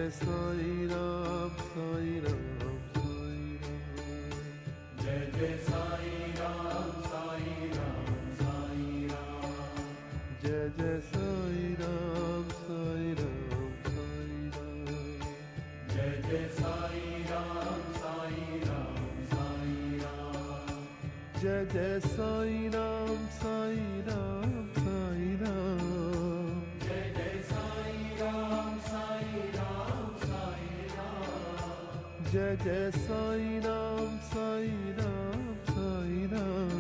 Jai Sai Ram Sai Ram Sai Ram. Jai Jai Sai Ram Sai Ram Sai Ram. Jai Jai Sai Ram Sai Ram Sai Ram. Jai Jai Sai Ram Sai Ram Sai Ram. Jai Jai Sai Ram Sai Ram Sai Ram. Jai Jai Sai Ram Sai Ram Sai Ram. Jai Jai Sai Ram Sai Ram Sai Ram.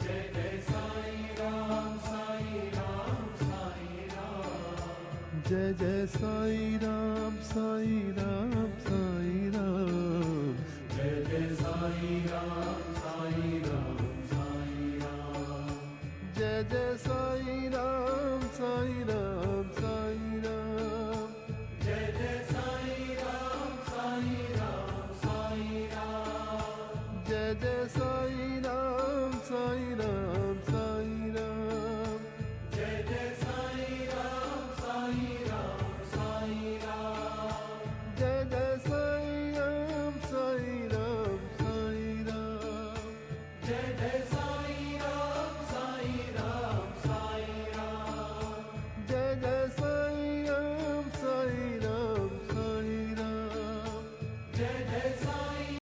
Jai Jai Sai Ram Sai Ram Sai Ram. Jai Jai Sai Ram Sai Ram Sai Ram. Jai Jai Sai Ram Sai Ram Sai Ram. Jai Jai Sai